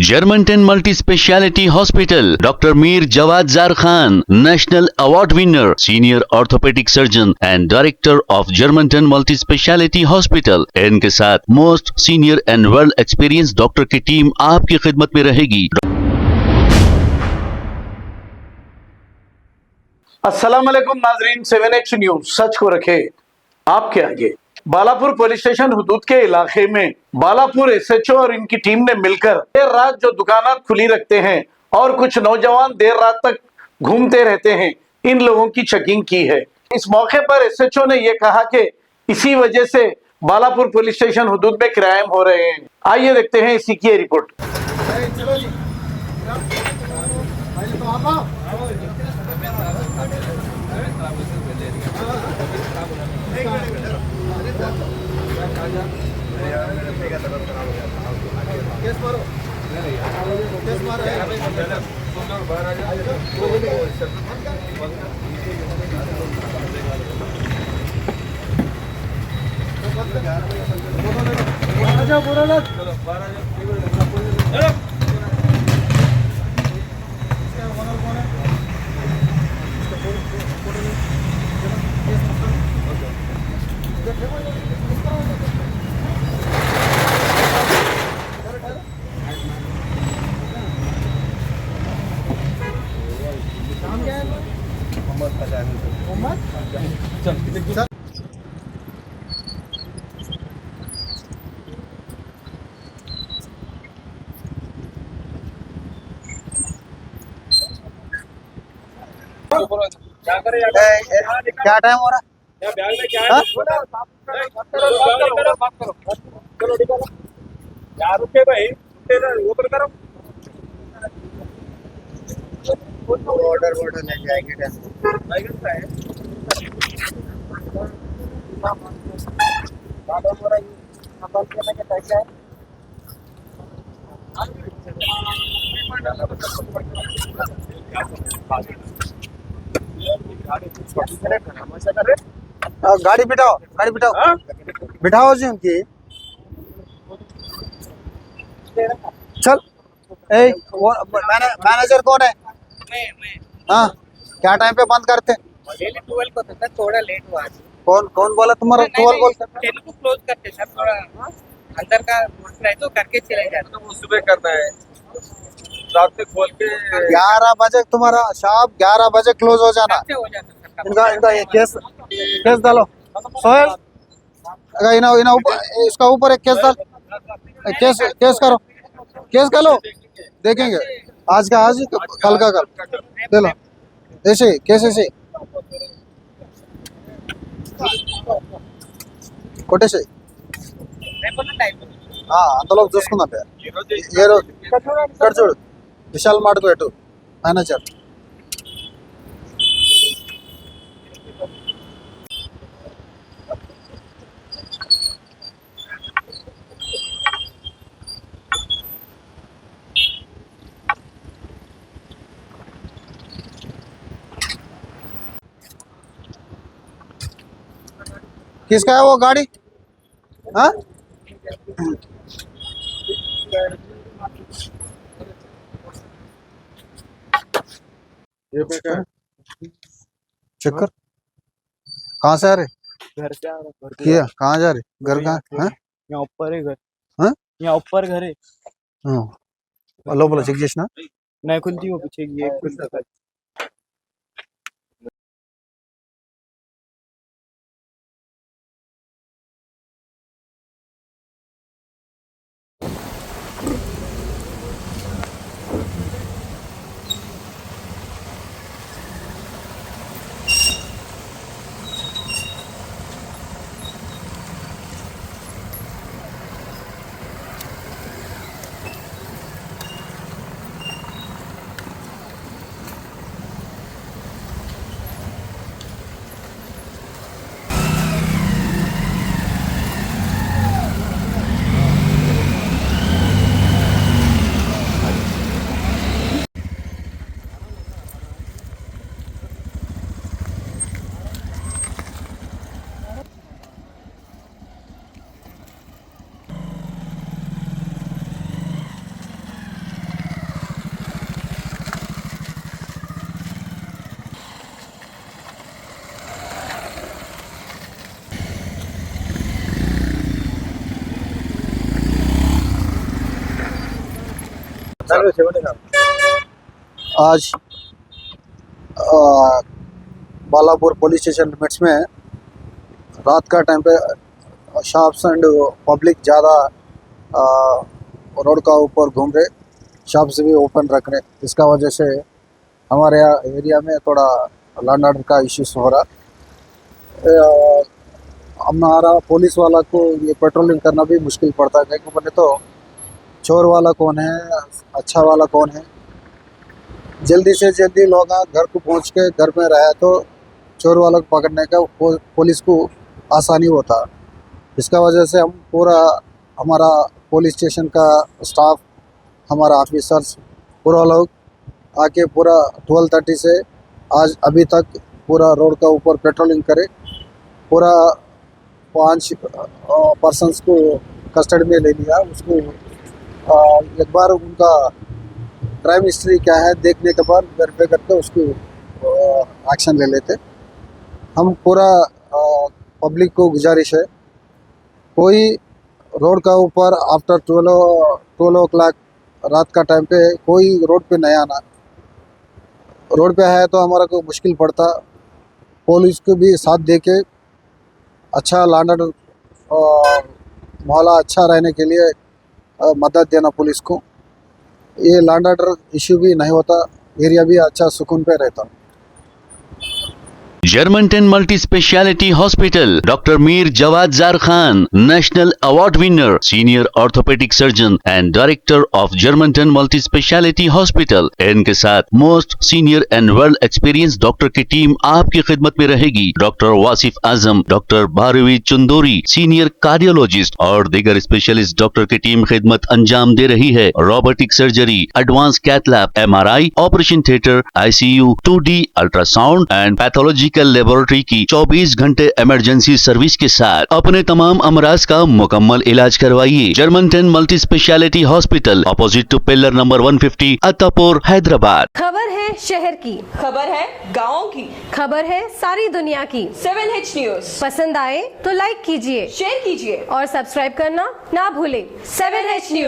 Germantown Multi Speciality Hospital, Dr. Mir Jawad Zar Khan, National Award winner, Senior Orthopedic Surgeon and Director of Germantown Multi Speciality Hospital. इनके साथ most senior and well experience doctor की team आपकी खिदमत में रहेगी। अस्सलाम वालेकुम नाजरीन, 7H न्यूज सच को रखे आपके आगे। बालापुर पुलिस स्टेशन हुदूद के इलाके में बालापुर एसएचओ और इनकी टीम ने मिलकर देर रात जो दुकानात खुली रखते हैं और कुछ नौजवान देर रात तक घूमते रहते हैं, इन लोगों की चेकिंग की है। इस मौके पर एसएचओ ने यह कहा कि इसी वजह से बालापुर पुलिस स्टेशन हुदूद में क्राइम हो रहे हैं। आइए देखते हैं इसी की रिपोर्ट। क्या टाइम हो रहा है? बैग में क्या है? चलो निकालो यार, रुके भाई, रुके ना, ऊपर करो। ऑर्डर लेके आएंगे गाड़ी बिठाओ, बिठाओ जी उनकी। चल वो मैनेजर कौन है? हाँ, क्या टाइम पे बंद करते? 12 को था, थोड़ा लेट हुआ आज। कौन बोला तुम्हारा? 12 बोल सकते? 10 को क्लोज करते सर, थोड़ा अंदर का है तो करके चले जाते। तो वो सुबह करना है, रात में खोल के 11 बजे तुम्हारा शॉप 11 बजे क्लोज हो जाना। हो जाता सर। इनका ये केस डालो सोहेल, इना ऊपर, इसका ऊपर एक केस डाल, केस करो, देखेंगे आज का आज, कल का कल। ले लो ऐसे केस ऐसे కొట్టేసి అందులో చూసుకుందాం. ఏ రోజు ఇక్కడ చూడు, విశాల్ మార్ట్కు ఎటు మేనేజర్. किसका है वो गाड़ी? हाँ, ये पे क्या है? चेक कर। कहाँ से आ रहे? घर से आ रहा, घर किया कहाँ जा रहे? घर कहाँ? हाँ यहाँ ऊपर है घर। हाँ? यहाँ ऊपर घर है। లోపల చెక్ చేసిన नहीं खुलती वो पीछे की, एक खुलता था। आज बालापुर पुलिस स्टेशन लिमिट्स में रात का टाइम पे शॉप्स एंड पब्लिक ज़्यादा रोड का ऊपर घूम रहे, शॉप्स भी ओपन रख रहे, इसका वजह से हमारे यहाँ एरिया में थोड़ा लॉ एंड ऑर्डर का इश्यूज हो रहा। हमारा पुलिस वाला को ये पेट्रोलिंग करना भी मुश्किल पड़ता है, क्योंकि बोले तो चोर वाला कौन है, अच्छा वाला कौन है। जल्दी से जल्दी लोग घर को पहुंच के घर में रहे तो चोर वाला को पकड़ने का पुलिस को आसानी होता। इसका वजह से हम पूरा हमारा पुलिस स्टेशन का स्टाफ, हमारा ऑफिसर्स पूरा लोग आके पूरा 12:30 से आज अभी तक पूरा रोड का ऊपर पेट्रोलिंग करे। पूरा 5 पर्सन्स को कस्टडी में ले लिया। उसको एक बार उनका क्राइम हिस्ट्री क्या है देखने के बाद वेरीफाई करके उसको एक्शन ले लेते। हम पूरा पब्लिक को गुजारिश है, कोई रोड का ऊपर आफ्टर 12 o'clock रात का टाइम पे कोई रोड पे नहीं आना। रोड पे है तो हमारा को मुश्किल पड़ता। पुलिस को भी साथ दे के अच्छा लॉ एंड ऑर्डर माहौल अच्छा रहने के लिए मदद देना पुलिस को। ये लॉ एंड ऑर्डर इश्यू भी नहीं होता, एरिया भी अच्छा सुकून पे रहता। Germantown Multi Speciality Hospital, Dr. Mir Jawad Zar Khan, National Award winner, Senior Orthopedic Surgeon and Director of Germantown Multi Speciality Hospital। इनके साथ most senior and world experience doctor की टीम आपकी खिदमत में रहेगी। Doctor Wasif Azam, doctor Bharvi Chandori, senior cardiologist और दीगर specialist doctor की टीम खिदमत अंजाम दे रही है। Robotic surgery, advance cath lab, MRI, operation theatre, ICU, 2D ultrasound and pathological laboratory की 24 घंटे इमरजेंसी सर्विस के साथ अपने तमाम अमराज का मुकम्मल इलाज करवाइए। Germanten multi speciality hospital, opposite to pillar number 150, Attapur, Hyderabad. खबर है शहर की, खबर है गाँव की, खबर है सारी दुनिया की। 7H न्यूज पसंद आए तो लाइक कीजिए, शेयर कीजिए और सब्सक्राइब करना ना भूलें। 7H news.